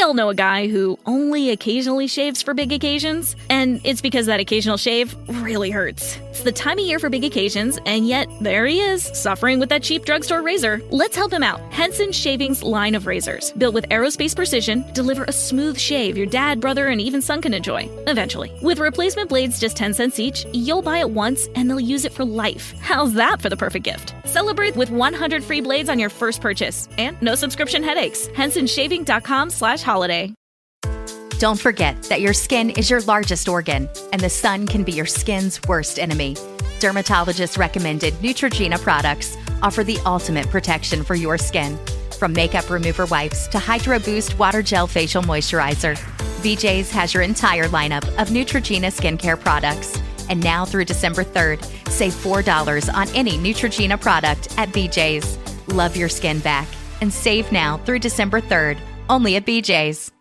all know a guy who only occasionally shaves for big occasions, and it's because that occasional shave really hurts. It's the time of year for big occasions, and yet there he is, suffering with that cheap drugstore razor. Let's help him out. Henson Shaving's line of razors, built with aerospace precision, deliver a smooth shave your dad, brother, and even son can enjoy, eventually. With replacement blades just 10 cents each, you'll buy it once and they'll use it for life. How's that for the perfect gift? Celebrate with 100 free blades on your first purchase, and no subscription headaches. HensonShaving.com/holiday. Don't forget that your skin is your largest organ, and the sun can be your skin's worst enemy. Dermatologist recommended Neutrogena products offer the ultimate protection for your skin. From makeup remover wipes to Hydro Boost Water Gel Facial Moisturizer, BJ's has your entire lineup of Neutrogena skincare products. And now through December 3rd, save $4 on any Neutrogena product at BJ's. Love your skin back and save now through December 3rd, only at BJ's.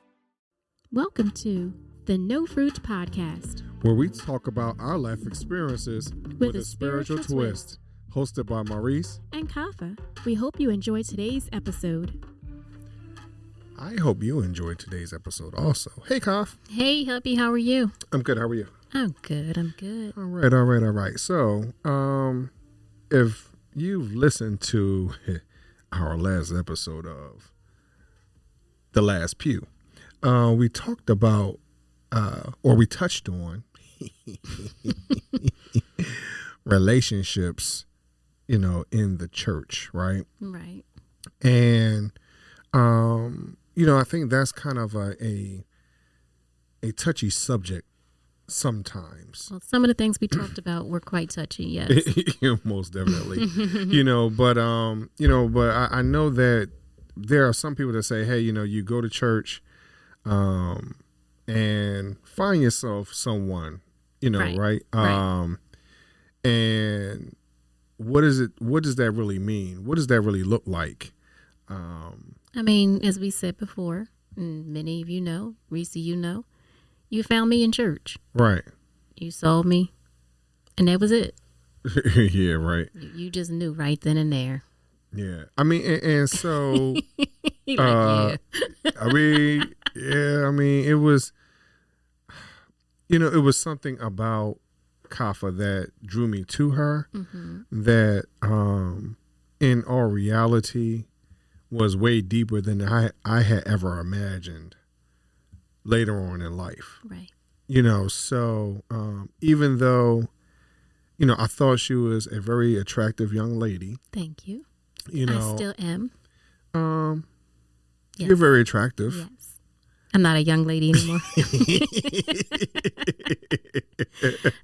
Welcome to the No Fruit Podcast, where we talk about our life experiences with a spiritual twist. Hosted by Maurice and Kafa. We hope you enjoyed today's episode. I hope you enjoyed today's episode also. Hey, Kaf. Hey, hubby, how are you? I'm good. How are you? I'm good. All right. So, if you've listened to our last episode of The Last Pew, we talked about, or we touched on relationships, in the church, right? Right. And, I think that's kind of a touchy subject sometimes. Well, some of the things we talked about were quite touchy, yes. Most definitely. But I know that there are some people that say, hey, you go to church and find yourself someone, right? And what does that really mean? What does that really look like? As we said before, and many of you know, Reese, you found me in church. Right. You saw me, and that was it. Yeah, right. You just knew right then and there. Yeah. And so, it was, it was something about Kafa that drew me to her, that in all reality was way deeper than I had ever imagined later on in life. Right. So even though, I thought she was a very attractive young lady. Thank you. I still am. You're very attractive. Yes. I'm not a young lady anymore.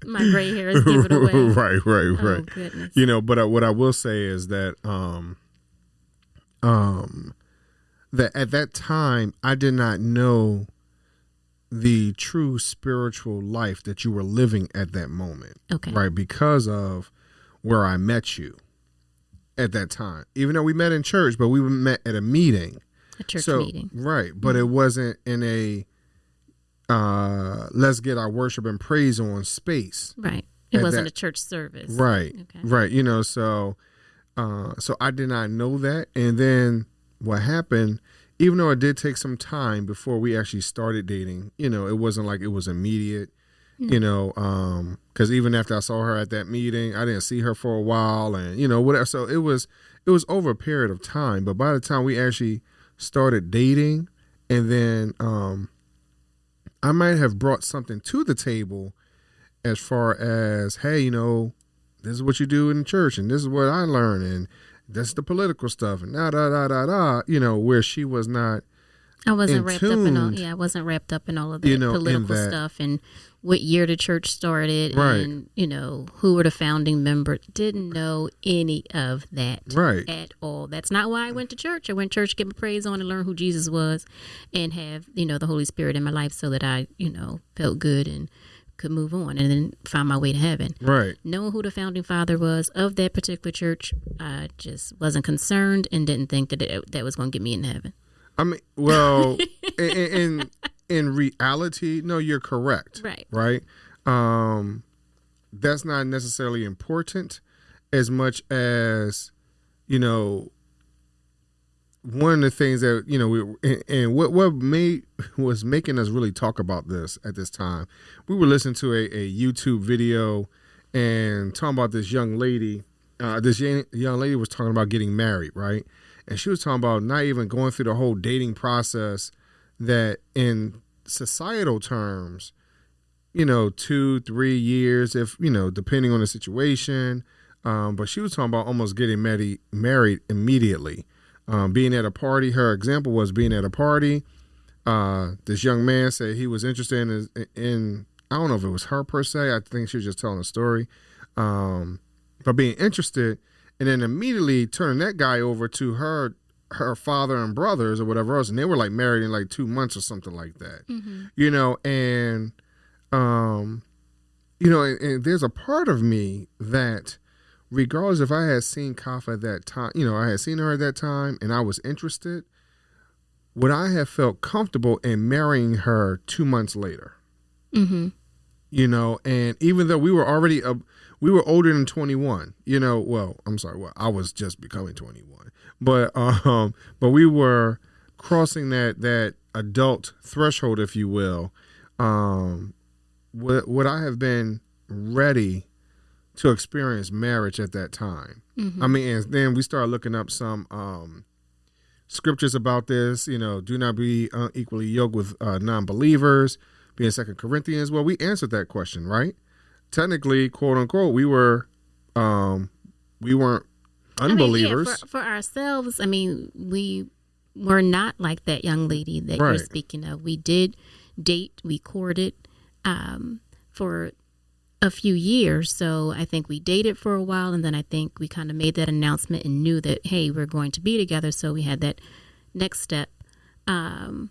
My gray hair is giving away. Right. Oh, goodness. But what I will say is that that at that time I did not know the true spiritual life that you were living at that moment. Okay. Right, because of where I met you at that time. Even though we met in church, but we met at a meeting. A church meeting. Right. But it wasn't in a let's get our worship and praise on space. Right. It wasn't a church service. Right. Okay. Right. So I did not know that. And then what happened, even though it did take some time before we actually started dating, it wasn't like it was immediate, because even after I saw her at that meeting, I didn't see her for a while and, whatever. So it was over a period of time. But by the time we actually started dating, and then I might have brought something to the table as far as, hey, this is what you do in church, and this is what I learned, and that's the political stuff, and where she was not. I wasn't wrapped up in all. Yeah, I wasn't wrapped up in all of that political stuff and what year the church started, right. And who were the founding members. Didn't know any of that, right, at all. That's not why I went to church. I went to church to get my praise on and learn who Jesus was, and have the Holy Spirit in my life so that I felt good and could move on and then find my way to heaven. Right. Knowing who the founding father was of that particular church, I just wasn't concerned and didn't think that was going to get me into heaven. Well, in reality, no, you're correct. Right. Right. That's not necessarily important as much as, one of the things that, and what was making us really talk about this at this time, we were listening to a YouTube video and talking about this young lady. This young lady was talking about getting married, right? And she was talking about not even going through the whole dating process, that in societal terms, 2-3 years, if, depending on the situation. But she was talking about almost getting married immediately. Being at a party, her example was being at a party. This young man said he was interested in I don't know if it was her per se. I think she was just telling a story. But being interested, and then immediately turning that guy over to her father and brothers or whatever else, and they were like married in like 2 months or something like that. And and there's a part of me that, regardless if I had seen Kafa at that time, I had seen her at that time and I was interested, would I have felt comfortable in marrying her 2 months later? And even though we were already, we were older than 21, I was just becoming 21, but we were crossing that adult threshold, if you will. Would I have been ready to experience marriage at that time? I mean, and then we started looking up some scriptures about this. Do not be unequally yoked with non-believers. Be in 2 Corinthians. Well, we answered that question, right? Technically, quote unquote, we weren't unbelievers. For ourselves. I mean, we were not like that young lady that you're speaking of. We did date. We courted for a few years. So I think we dated for a while, and then I think we kind of made that announcement and knew that, hey, we're going to be together. So we had that next step of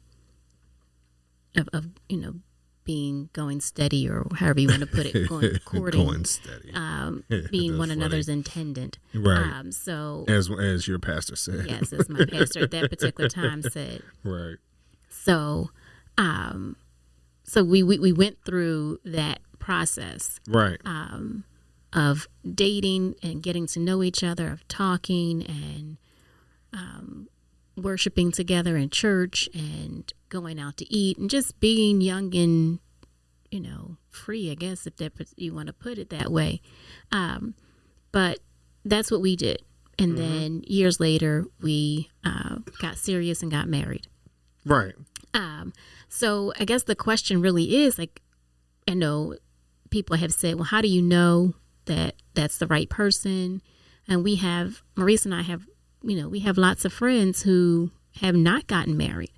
going steady, or however you want to put it, courting, going steady, being one another's intendant, right? So as your pastor said, yes, as my pastor at that particular time said, right. So, so we went through that process, right, of dating and getting to know each other, of talking and worshiping together in church and going out to eat and just being young and, free, I guess, if you want to put it that way. But that's what we did. And then years later, we got serious and got married. Right. So I guess the question really is, like, I know people have said, well, how do you know that that's the right person? And Maurice and I have, we have lots of friends who have not gotten married,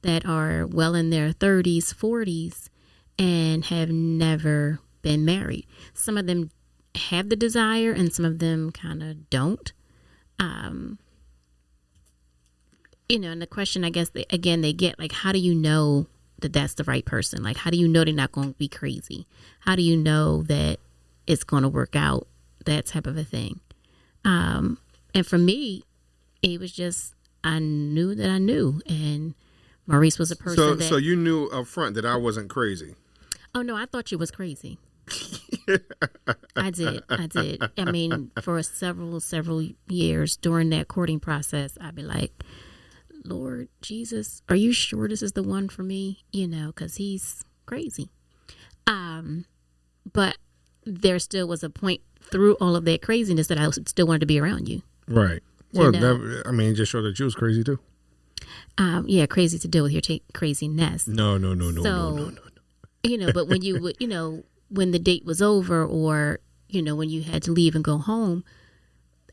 that are well in their 30s, 40s, and have never been married. Some of them have the desire and some of them kind of don't. And the question, I guess, they get, like, how do you know that that's the right person? Like, how do you know they're not going to be crazy? How do you know that it's going to work out? That type of a thing. And for me, it was just, I knew that I knew. And Maurice was a person So you knew up front that I wasn't crazy? Oh, no, I thought you was crazy. I did. I mean, for several years during that courting process, I'd be like, Lord Jesus, are you sure this is the one for me? Because he's crazy. But there still was a point through all of that craziness that I still wanted to be around you. Right. Well, it just showed that you was crazy too. Yeah, crazy to deal with your craziness. No. But when you would, when the date was over, or, when you had to leave and go home,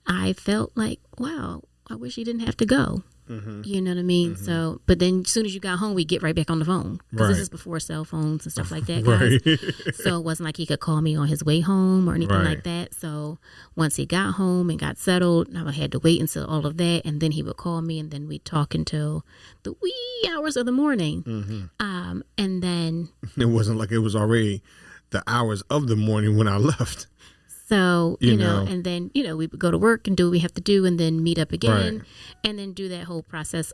I felt like, wow, I wish you didn't have to go. You know what I mean? So, but then as soon as you got home, we get right back on the phone, because this is before cell phones and stuff like that, guys. So it wasn't like he could call me on his way home or anything like that. So once he got home and got settled, I had to wait until all of that, and then he would call me, and then we'd talk until the wee hours of the morning. And then it wasn't like it was already the hours of the morning when I left. So, and then, we would go to work and do what we have to do, and then meet up again, and then do that whole process,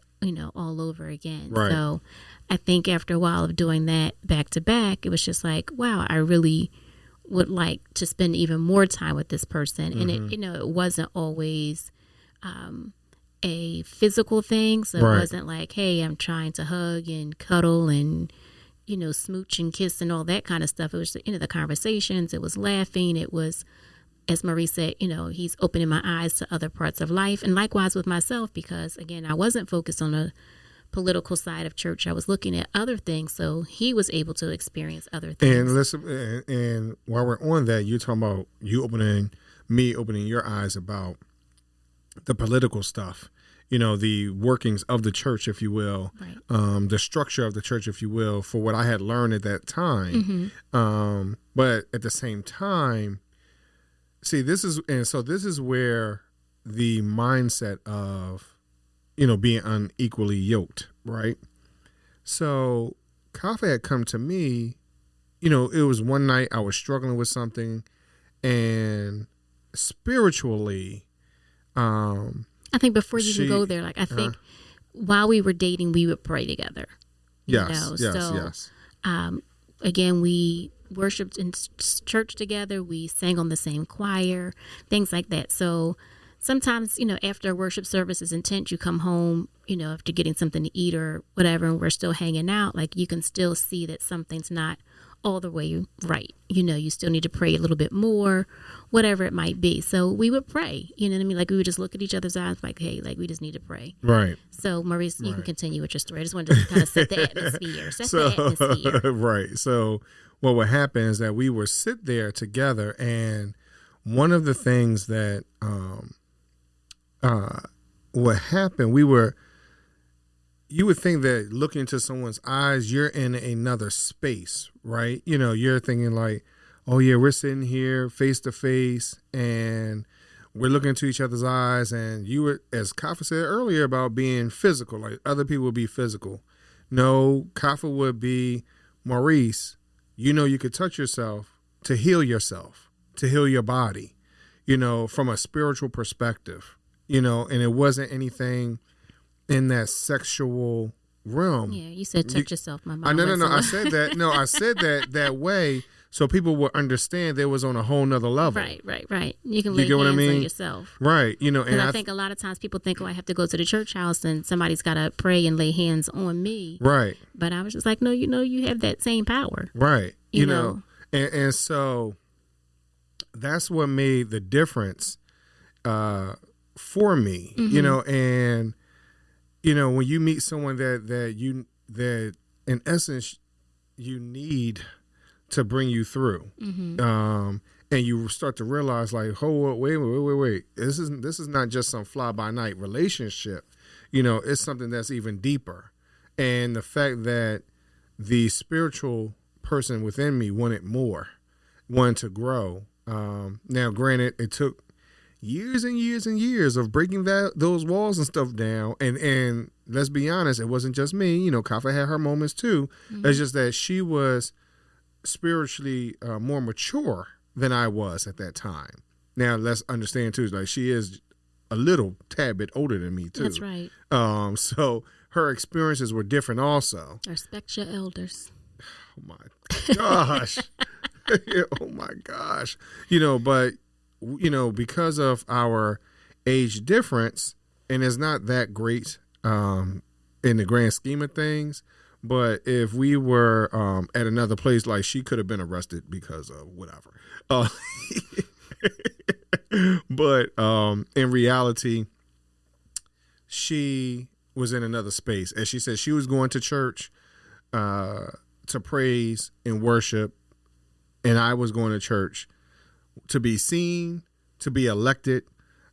all over again. Right. So I think after a while of doing that back to back, it was just like, wow, I really would like to spend even more time with this person. And it, it wasn't always, a physical thing. So Right. it wasn't like, hey, I'm trying to hug and cuddle and, smooch and kiss and all that kind of stuff. It was, the conversations. It was laughing. It was, as Marie said, he's opening my eyes to other parts of life. And likewise with myself, because, again, I wasn't focused on the political side of church. I was looking at other things. So he was able to experience other things. And listen, and while we're on that, you're talking about me opening your eyes about the political stuff, the workings of the church, if you will, Right. The structure of the church, if you will, for what I had learned at that time. But at the same time, see, this is where the mindset of, being unequally yoked, right? So Kafa had come to me, it was one night I was struggling with something, and spiritually, I think before you can go there, I think while we were dating, we would pray together. Yes. Again, we worshiped in church together. We sang on the same choir, things like that. So sometimes, after a worship service is intense, you come home, after getting something to eat or whatever, and we're still hanging out, you can still see that something's not all the way right. You still need to pray a little bit more, whatever it might be. So we would pray, you know what I mean? We would just look at each other's eyes hey, we just need to pray. Right. So Maurice, you can continue with your story. I just wanted to kind of set the atmosphere. Right. So what would happen is that we would sit there together, and one of the things that what happened, you would think that looking into someone's eyes, you're in another space, right? You're thinking oh yeah, we're sitting here face to face and we're looking into each other's eyes. And you were, as Kafa said earlier, about being physical, other people would be physical. No, Kafa would be, Maurice, you could touch yourself to heal your body, from a spiritual perspective, and it wasn't anything in that sexual realm. Yeah, you said touch yourself, my mom. No. I said that. No, I said that way so people would understand there was on a whole nother level. Right. You can lay hands on yourself. Right. And I think a lot of times people think, I have to go to the church house and somebody's got to pray and lay hands on me. Right. But I was just no, you have that same power. Right. You know. And so that's what made the difference for me, and when you meet someone that in essence you need to bring you through, and you start to realize wait, this is not just some fly by night relationship, it's something that's even deeper, and the fact that the spiritual person within me wanted to grow. Now, granted, it took years and years and years of breaking those walls and stuff down. And let's be honest, it wasn't just me. Kafa had her moments too. It's just that she was spiritually more mature than I was at that time. Now, let's understand too, she is a little tad bit older than me too. That's right. So her experiences were different also. Respect your elders. Oh my gosh. Oh my gosh. But because of our age difference, and it's not that great in the grand scheme of things, but if we were at another place, she could have been arrested because of whatever. But in reality, she was in another space. As she said, she was going to church to praise and worship, and I was going to church to be seen, to be elected,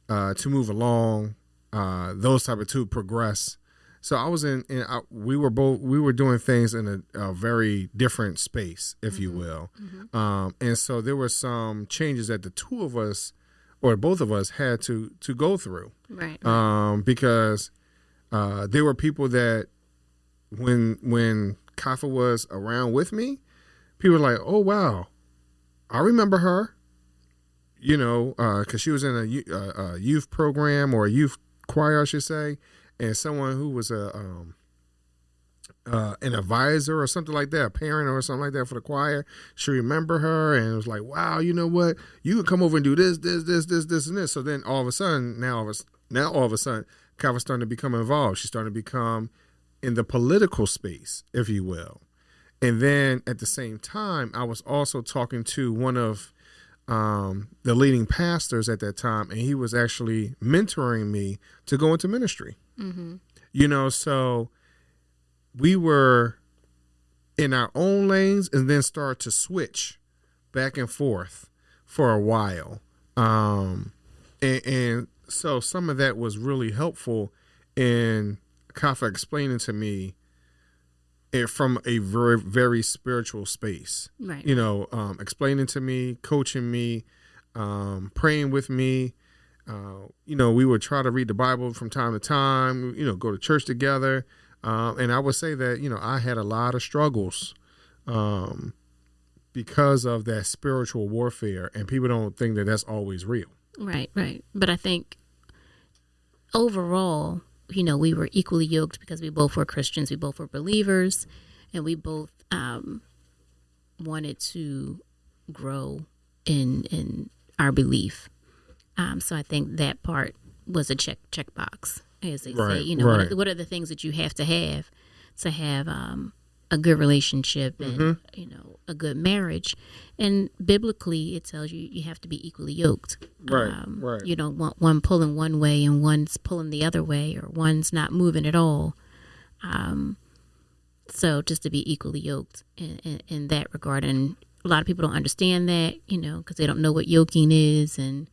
to move along, those type of to progress. So I was we were doing things in a very different space, if you will. And so there were some changes that the two of us, or both of us, had to go through. Right. Because there were people that when Kafa was around with me, people were like, oh, wow, I remember her, because she was in a youth program, or a youth choir, I should say, and someone who was an advisor or something like that, a parent or something like that for the choir, she remembered her, and it was like, wow, you know what? You can come over and do this, and this. So then all of a sudden, now all of a sudden, Kyle was starting to become involved. She started to become in the political space, if you will. And then at the same time, I was also talking to one of the leading pastors at that time, and he was actually mentoring me to go into ministry. You know, so we were in our own lanes and then started to switch back and forth for a while. And so some of that was really helpful in Kafa explaining to me it from a very, very spiritual space. Right. You know, explaining to me, coaching me, praying with me. You know, we would try to read the Bible from time to time, you know, go to church together. And I would say that, you know, I had a lot of struggles because of that spiritual warfare, and people don't think that that's always real. Right, right. But I think overall, you know, we were equally yoked because we both were Christians, we both were believers, and we both wanted to grow in our belief. So I think that part was a checkbox, as they say. You know, what are the things that you have to have a good relationship and you know, a good marriage? And biblically, it tells you you have to be equally yoked. Right. You don't want one pulling one way and one's pulling the other way, or one's not moving at all. So just to be equally yoked in that regard. And a lot of people don't understand that, you know, because they don't know what yoking is and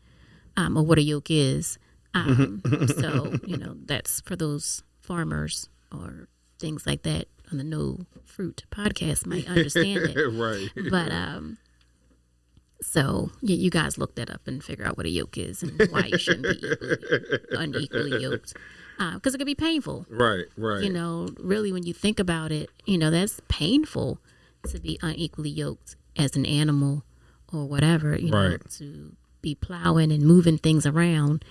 or what a yoke is. So, you know, that's for those farmers or things like that on the No Fruit podcast might understand it. Right. But so you guys look that up and figure out what a yoke is and why you shouldn't be unequally yoked. Because it could be painful. Right. You know, really, when you think about it, you know, that's painful to be unequally yoked as an animal or whatever, you know, to be plowing and moving things around,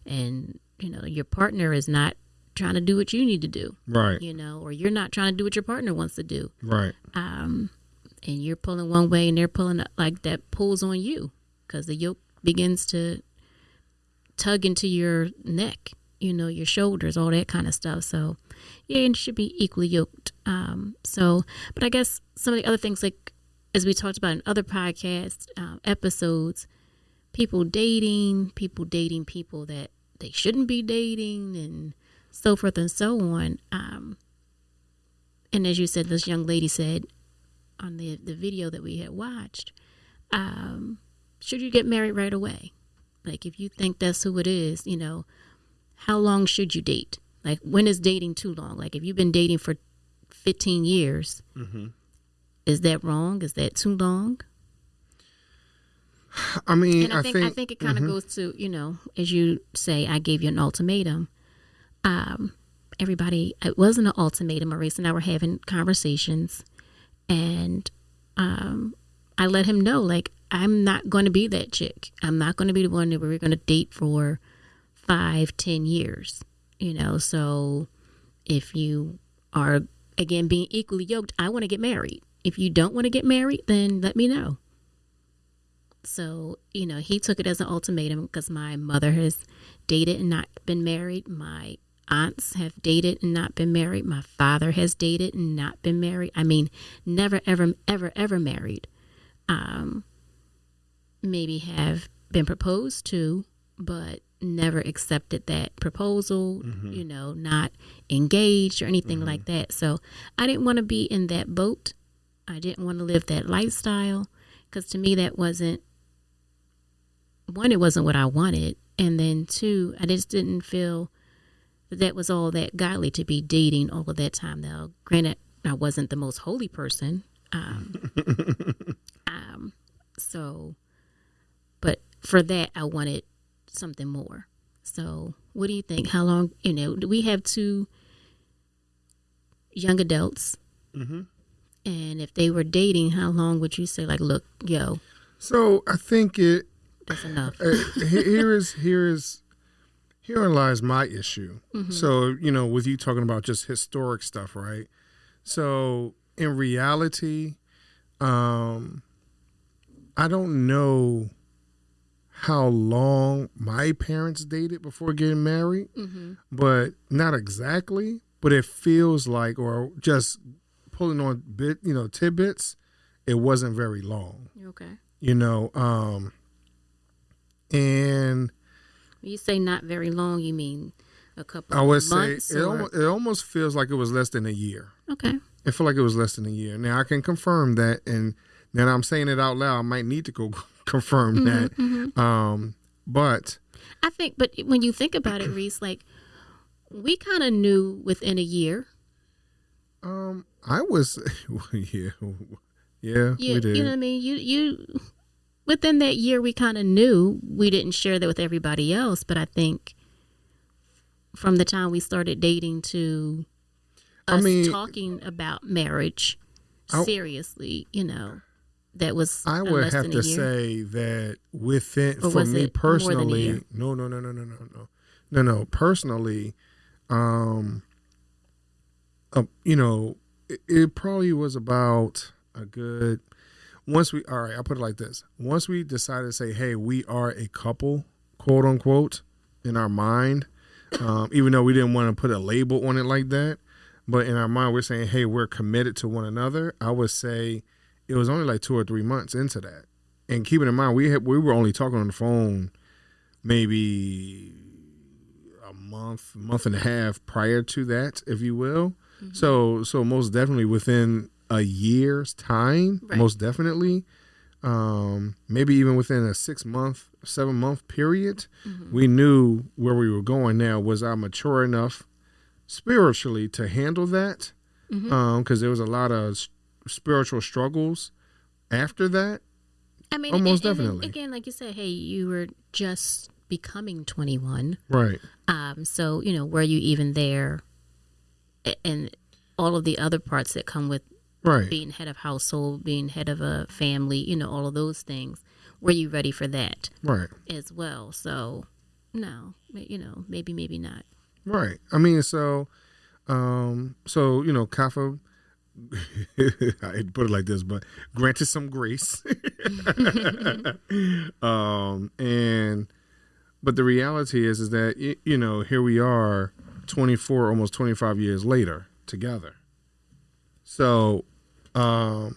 and you know, your partner is not trying to do what you need to do, right? You know, or you're not trying to do what your partner wants to do, right? And you're pulling one way and they're pulling like that pulls on you because the yoke begins to tug into your neck, you know, your shoulders, all that kind of stuff. So yeah, and it should be equally yoked. But I guess some of the other things, like as we talked about in other podcast episodes, people dating people that they shouldn't be dating, and so forth and so on. And as you said, this young lady said on the video that we had watched, should you get married right away? Like, if you think that's who it is, you know, how long should you date? Like, when is dating too long? Like, if you've been dating for 15 years, is that wrong? Is that too long? I mean, and I think it kind of goes to, you know, as you say, I gave you an ultimatum. Everybody, it wasn't an ultimatum. Maurice and I were having conversations, and I let him know, like, I'm not going to be that chick. I'm not going to be the one that we're going to date for 5-10 years, you know. So if you are, again, being equally yoked, I want to get married. If you don't want to get married, then let me know. So, you know, he took it as an ultimatum because my mother has dated and not been married. My aunts have dated and not been married. My father has dated and not been married. I mean, never, ever, ever, ever married. Maybe have been proposed to, but never accepted that proposal, you know, not engaged or anything like that. So I didn't want to be in that boat. I didn't want to live that lifestyle because to me that wasn't, one, it wasn't what I wanted. And then two, I just didn't feel that was all that godly to be dating all of that time. Now, granted, I wasn't the most holy person. So, but for that, I wanted something more. So what do you think? How long, you know, we have two young adults. And if they were dating, how long would you say, like, look, yo. So I think that's enough. Herein lies my issue. So, you know, with you talking about just historic stuff, right? So in reality, I don't know how long my parents dated before getting married, but not exactly. But it feels like, or just pulling on tidbits, it wasn't very long. Okay. And you say not very long, you mean a couple I would of months? say it almost feels like it was less than a year. Okay. It felt like it was less than a year. Now I can confirm that, and now I'm saying it out loud. I might need to go confirm that. But I think, but when you think about it, Reese, like we kind of knew within a year. I was, yeah, we did. You know what I mean? You within that year, we kind of knew. We didn't share that with everybody else, but I think from the time we started dating to us talking about marriage seriously, that was I would less have than to a year. say that within, Or for was me it more than a personally, year? no, personally, it probably was about a good, I'll put it like this. Once we decided to say, hey, we are a couple, quote unquote, in our mind, even though we didn't want to put a label on it like that, but in our mind, we're saying, hey, we're committed to one another. I would say it was only like 2 or 3 months into that. And keeping in mind, we were only talking on the phone maybe a month and a half prior to that, if you will. So most definitely within a year's time, most definitely, maybe even within a 7-month period, we knew where we were going. Now, was I mature enough spiritually to handle that? Because there was a lot of spiritual struggles after that. I mean, most and definitely. again, like you said, hey, you were just becoming 21. Right. So, were you even there? And all of the other parts that come with being head of household, being head of a family, all of those things. Were you ready for that? Right. As well. So, no, maybe not. Right. I mean, so Kafa, I put it like this, but granted some grace. But the reality is that, here we are 24, almost 25 years later together. So I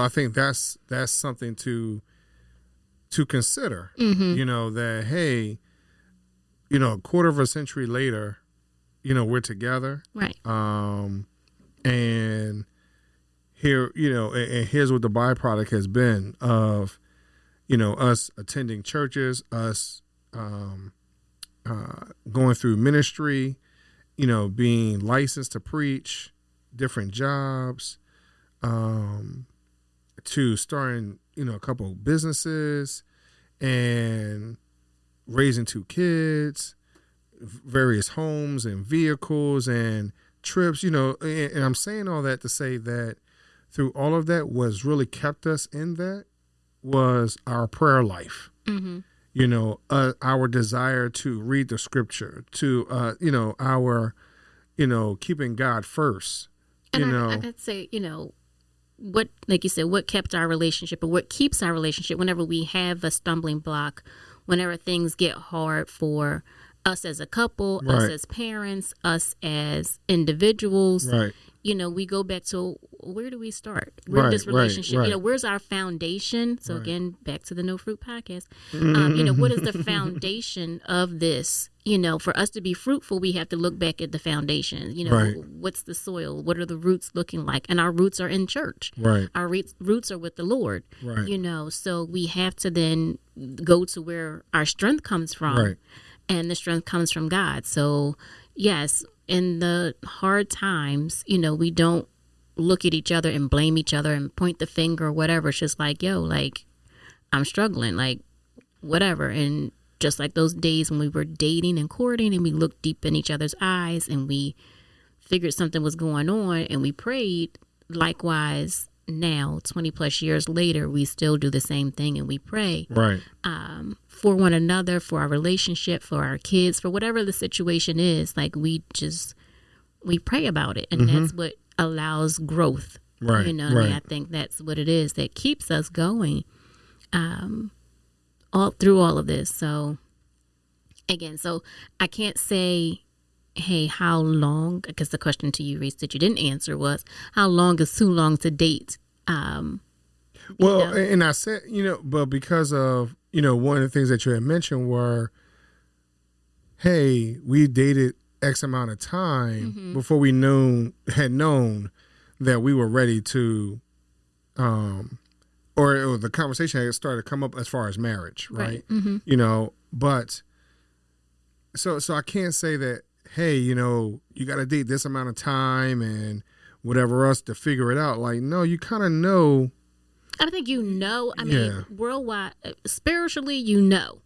think that's something to consider, that, hey, a quarter of a century later, we're together. Right. And here, and here's what the byproduct has been of, us attending churches, us going through ministry, being licensed to preach, different jobs, to starting, a couple of businesses and raising 2 kids, various homes and vehicles and trips, and I'm saying all that to say that through all of that, what's really kept us in that was our prayer life. Our desire to read the scripture, to our keeping God first. And I could say, what, like you said, what kept our relationship, or what keeps our relationship whenever we have a stumbling block, whenever things get hard for us as a couple, us as parents, us as individuals. Right. We go back to, where do we start? Where did this relationship, where's our foundation? So again, back to the No Fruit podcast. What is the foundation of this? For us to be fruitful, we have to look back at the foundation. What's the soil? What are the roots looking like? And our roots are in church. Right. Our roots are with the Lord. Right. So we have to then go to where our strength comes from. Right. And the strength comes from God. So yes, in the hard times, we don't look at each other and blame each other and point the finger or whatever. It's just like, I'm struggling, like whatever. And just like those days when we were dating and courting and we looked deep in each other's eyes and we figured something was going on and we prayed, likewise, now 20 plus years later, we still do the same thing and we pray. Right. For one another, for our relationship, for our kids, for whatever the situation is, like we pray about it. And that's what allows growth. Right. I mean, I think that's what it is that keeps us going. all through all of this. So again, so I can't say, hey, how long, because the question to you, Reese, that you didn't answer was, how long is too long to date? Well, and I said, but because of, one of the things that you had mentioned were, hey, we dated X amount of time before we had known that we were ready to, or the conversation had started to come up as far as marriage, right? But so I can't say that, hey, you got to date this amount of time and whatever else to figure it out. Like, no, you kind of know. I think I mean, worldwide, spiritually,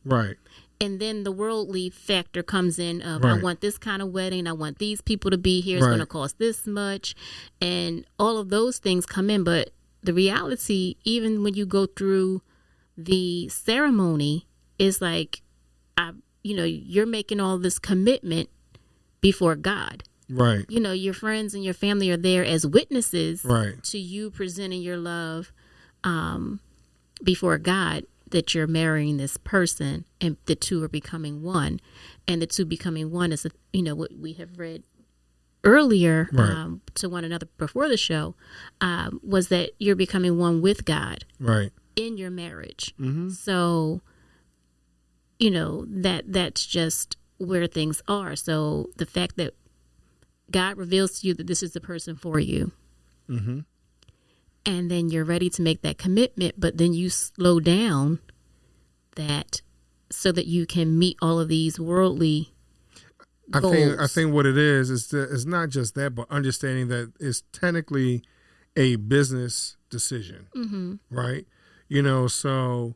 Right. And then the worldly factor comes in of, Right. I want this kind of wedding. I want these people to be here. It's going to cost this much. And all of those things come in. But the reality, even when you go through the ceremony, is like, you're making all this commitment before God. Right. Your friends and your family are there as witnesses Right. to you presenting your love before God, that you're marrying this person and the two are becoming one. And the two becoming one is, what we have read earlier to one another before the show, was that you're becoming one with God in your marriage. So, that's just where things are. So the fact that God reveals to you that this is the person for you, and then you're ready to make that commitment, but then you slow down that so that you can meet all of these worldly goals. I think what it is it's not just that, but understanding that it's technically a business decision, right? So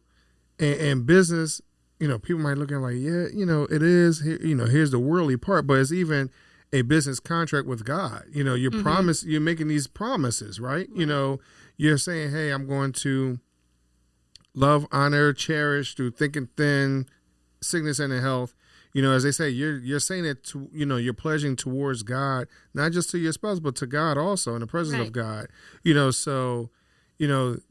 and business, people might look at it like, it is, here's the worldly part, but it's even a business contract with God. You're making these promises, right? You're saying, hey, I'm going to love, honor, cherish through thick and thin, sickness and in health. As they say, you're saying it to, you're pledging towards God, not just to your spouse, but to God also, in the presence of God. So,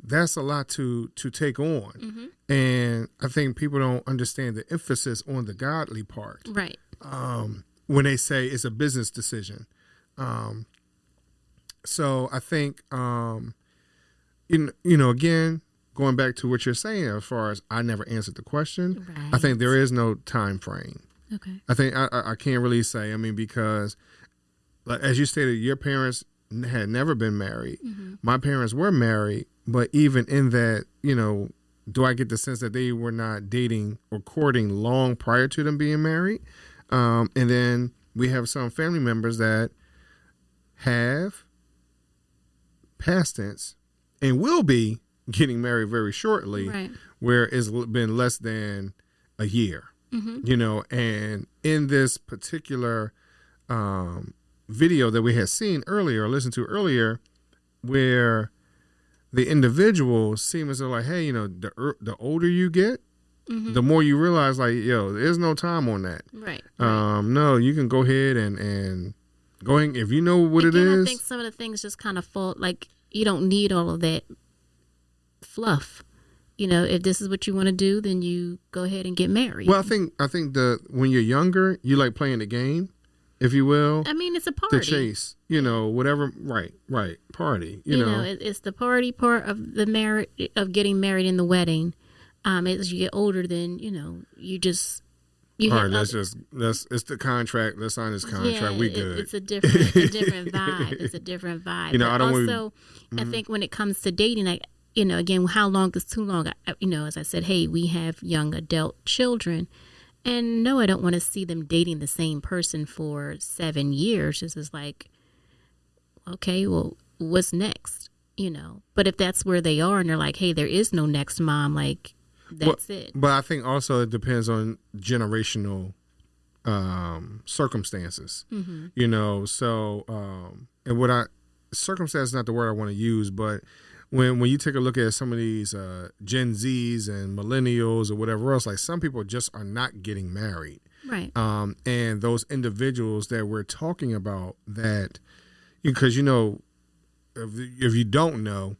that's a lot to take on. And I think people don't understand the emphasis on the godly part. Right. When they say it's a business decision. So I think, again, going back to what you're saying, as far as I never answered the question, I think there is no time frame. Okay. I think I can't really say, because like, as you stated, your parents had never been married. My parents were married, but even in that, do I get the sense that they were not dating or courting long prior to them being married? And then we have some family members that have past tense and will be getting married very shortly, where it's been less than a year, and in this particular video that we had seen earlier, listened to earlier, where the individual seems to like, hey, the older you get, the more you realize, like, there's no time on that. Right. No, you can go ahead and go ahead, if you know what it is. I think some of the things just kind of fall, like, you don't need all of that fluff. If this is what you want to do, then you go ahead and get married. Well, I think when you're younger, you like playing the game, if you will. I mean, it's a party. To chase, whatever. Right. Party. It's the party part of the marriage, of getting married in the wedding. As you get older, then you just. All right, it's the contract. Let's sign this contract. Yeah, we good. It's a different vibe. It's a different vibe. I think when it comes to dating, again, how long is too long? As I said, hey, we have young adult children, and no, I don't want to see them dating the same person for 7 years. This is like, okay, well, what's next? But if that's where they are, and they're like, hey, there is no next, mom, like. That's it. But I think also it depends on generational circumstances. So and circumstance is not the word I want to use, but when you take a look at some of these Gen Zs and millennials or whatever else, like, some people just are not getting married. Right. And those individuals that we're talking about, that, because if you don't know,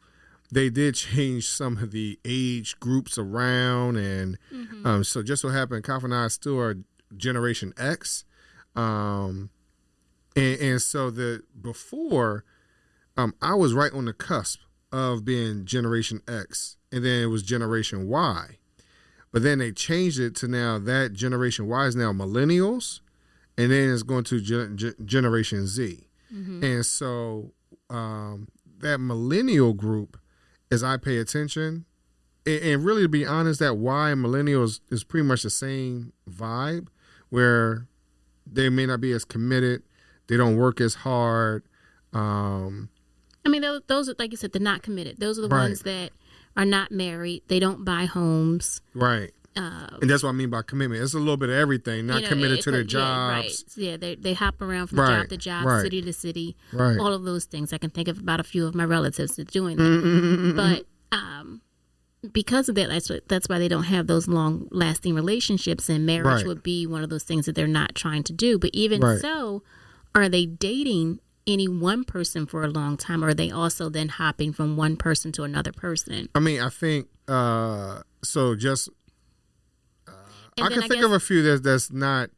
they did change some of the age groups around, and so just so happened, Kyle and I still are Generation X, and so before I was right on the cusp of being Generation X, and then it was Generation Y, but then they changed it to now that Generation Y is now millennials, and then it's going to Generation Z, and so that millennial group, as I pay attention, and really to be honest, that Y and millennials is pretty much the same vibe, where they may not be as committed, they don't work as hard. I mean, those are, like you said, they're not committed. Those are the ones that are not married. They don't buy homes. Right. And that's what I mean by commitment. It's a little bit of everything. Not committed to their jobs. Yeah, they hop around from job to job, city to city. Right. All of those things. I can think of about a few of my relatives that's doing that. But because of that, that's why they don't have those long-lasting relationships. And marriage would be one of those things that they're not trying to do. But even so, are they dating any one person for a long time, or are they also then hopping from one person to another person? I mean, I think so. Just I can think of a few that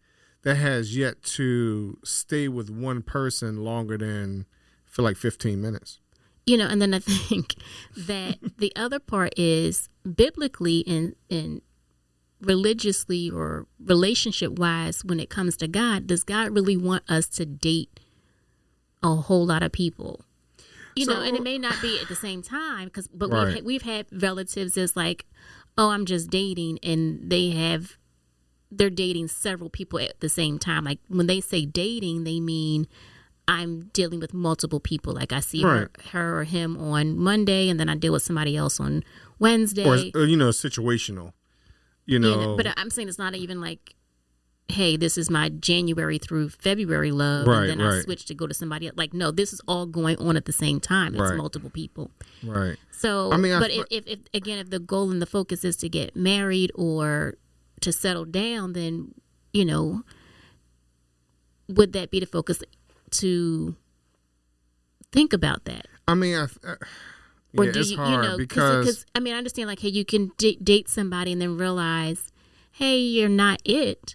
has yet to stay with one person longer than for like 15 minutes. And then I think that the other part is biblically and religiously or relationship wise, when it comes to God, does God really want us to date a whole lot of people? And it may not be at the same time, but we've had relatives that's like, oh, I'm just dating, and they're dating several people at the same time. Like when they say dating, they mean I'm dealing with multiple people. Like I see her or him on Monday, and then I deal with somebody else on Wednesday. Or situational. But I'm saying it's not even like, hey, this is my January through February love, and then I switch to go to somebody else. Like, no, this is all going on at the same time. It's multiple people. Right. So, I mean, if the goal and the focus is to get married or to settle down, then, would that be the focus to think about that? I mean, it's hard because I mean, I understand, like, hey, you can date somebody and then realize, hey, you're not it,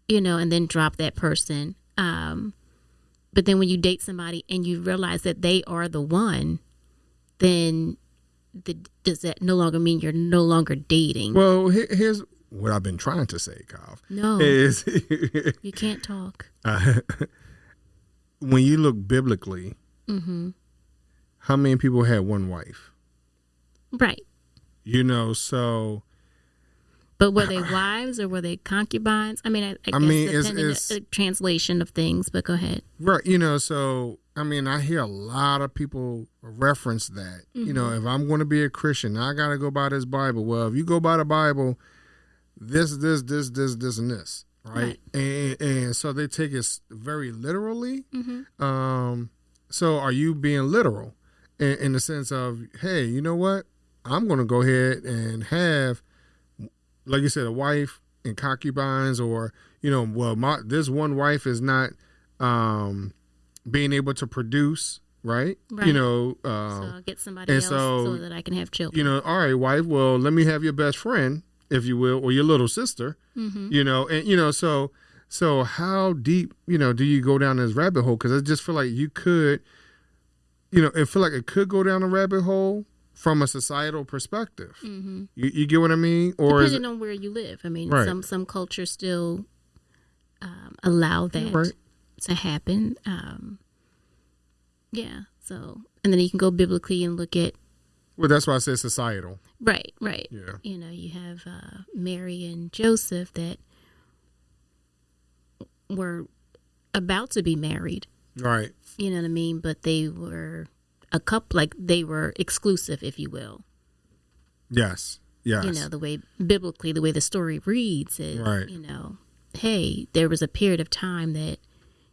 and then drop that person. But then when you date somebody and you realize that they are the one, then does that no longer mean you're no longer dating? Well, here's what I've been trying to say, Kyle. No, you can't talk. When you look biblically, how many people had one wife? Right. So. But were they wives or were they concubines? I mean, I guess depending on the translation of things, but go ahead. Right. So, I mean, I hear a lot of people reference that. If I'm going to be a Christian, I got to go by this Bible. Well, if you go by the Bible, this, and this, right? And so they take it very literally. So are you being literal in the sense of, hey, you know what? I'm going to go ahead and have, like you said, a wife and concubines, or, this one wife is not being able to produce, right? So I'll get somebody else so that I can have children. All right, wife, well, let me have your best friend, if you will, or your little sister, so how deep, do you go down this rabbit hole? Because I just feel like you could, it feel like it could go down a rabbit hole from a societal perspective. You get what I mean? Or depending on where you live. I mean, some cultures still allow that to happen. So, and then you can go biblically and look at. Well, that's why I said societal. Right. Yeah. You have Mary and Joseph that were about to be married. Right. You know what I mean? But they were a couple, like they were exclusive, if you will. Yes. The way biblically, the way the story reads is, right. Hey, there was a period of time that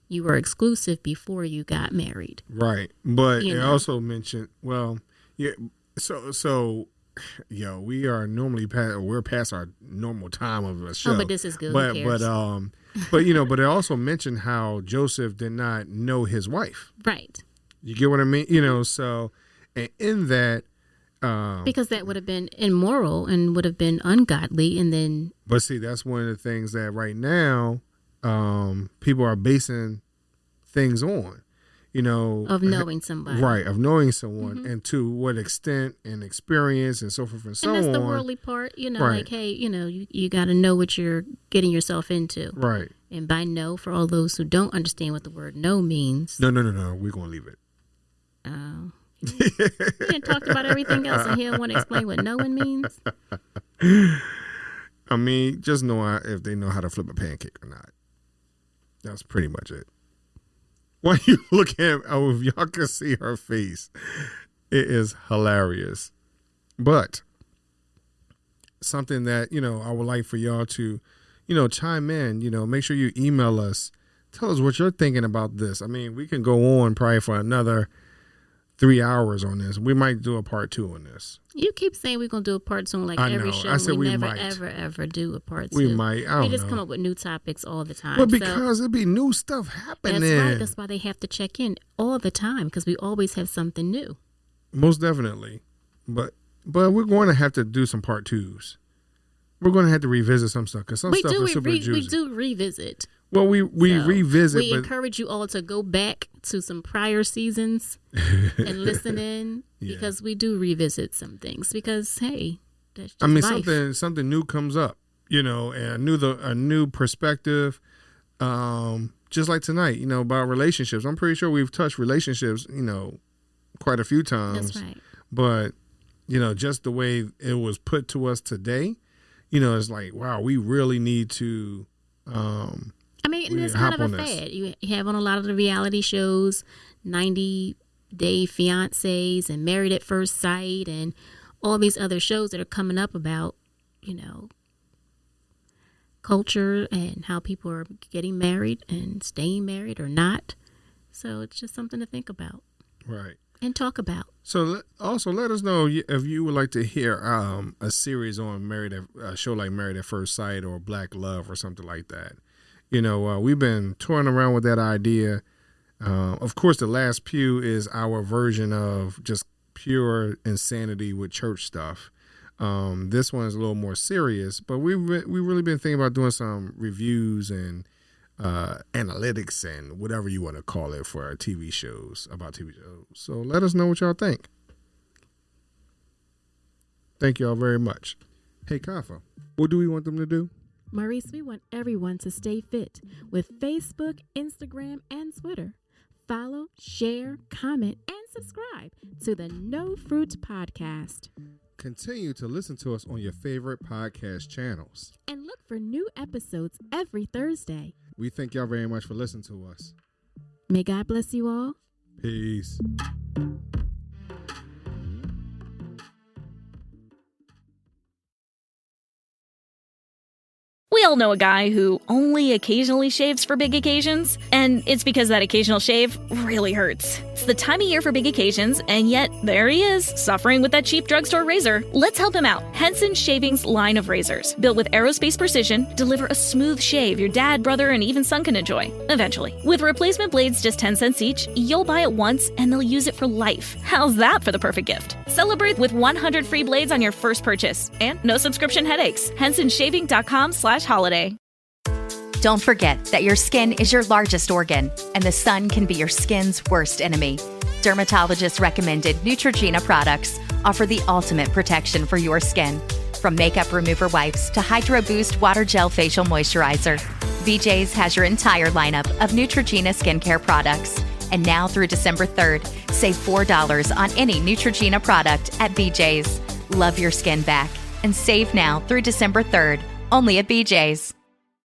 you were exclusive before you got married. Right. But it also mentioned, so we are normally we're past our normal time of a show. Oh, but this is good. But but it also mentioned how Joseph did not know his wife. Right. You get what I mean? So, and in that, Because that would have been immoral and would have been ungodly. And then. But see, that's one of the things that right now people are basing things on, of knowing somebody. Right, of knowing someone, and to what extent and experience and so forth and so on. And that's the worldly part, right. Like, hey, you got to know what you're getting yourself into. Right. And by know, for all those who don't understand what the word know means. No. We're going to leave it. Oh. He didn't talk about everything else, and he don't want to explain what knowing means. I mean, just know if they know how to flip a pancake or not. That's pretty much it. Why you look at? Oh, if y'all can see her face, it is hilarious. But something that I would like for y'all to, chime in. Make sure you email us. Tell us what you're thinking about this. I mean, we can go on probably for another 3 hours on this. We might do a part 2 on this. You keep saying we're going to do a part 2 on every show. I said we never, might. ever do a part 2. We might. I don't We just know. come up with new topics all the time. Well, because it'd be new stuff happening. That's right. That's why they have to check in all the time, because we always have something new. Most definitely. But we're going to have to do some part 2s. We're going to have to revisit some stuff, because some stuff is super juicy. We do revisit. Well, we revisit. We encourage you all to go back to some prior seasons and listen in, because we do revisit some things. Because hey, that's just life. something new comes up, and a new perspective. Just like tonight, about relationships. I'm pretty sure we've touched relationships, quite a few times. That's right. But just the way it was put to us today, it's like, wow, we really need to. I mean, it's kind of a fad. You have on a lot of the reality shows, 90-Day Fiancés and Married at First Sight and all these other shows that are coming up about, culture and how people are getting married and staying married or not. So it's just something to think about. Right. And talk about. So also let us know if you would like to hear a series on a show like Married at First Sight or Black Love or something like that. We've been toying around with that idea. Of course, The Last Pew is our version of just pure insanity with church stuff. This one is a little more serious, but we've really been thinking about doing some reviews and analytics and whatever you want to call it for our TV shows, about TV shows. So let us know what y'all think. Thank y'all very much. Hey, Kafa, what do we want them to do? Maurice, we want everyone to stay fit with Facebook, Instagram, and Twitter. Follow, share, comment, and subscribe to the No Fruit Podcast. Continue to listen to us on your favorite podcast channels. And look for new episodes every Thursday. We thank y'all very much for listening to us. May God bless you all. Peace. We all know a guy who only occasionally shaves for big occasions, and it's because that occasional shave really hurts. It's the time of year for big occasions, and yet there he is, suffering with that cheap drugstore razor. Let's help him out. Henson Shaving's line of razors, built with aerospace precision, deliver a smooth shave your dad, brother, and even son can enjoy, eventually. With replacement blades just 10 cents each, you'll buy it once, and they'll use it for life. How's that for the perfect gift? Celebrate with 100 free blades on your first purchase, and no subscription headaches. HensonShaving.com/holiday. Don't forget that your skin is your largest organ, and the sun can be your skin's worst enemy. Dermatologist-recommended Neutrogena products offer the ultimate protection for your skin. From makeup remover wipes to Hydro Boost Water Gel Facial Moisturizer, BJ's has your entire lineup of Neutrogena skincare products. And now through December 3rd, save $4 on any Neutrogena product at BJ's. Love your skin back and save now through December 3rd, only at BJ's.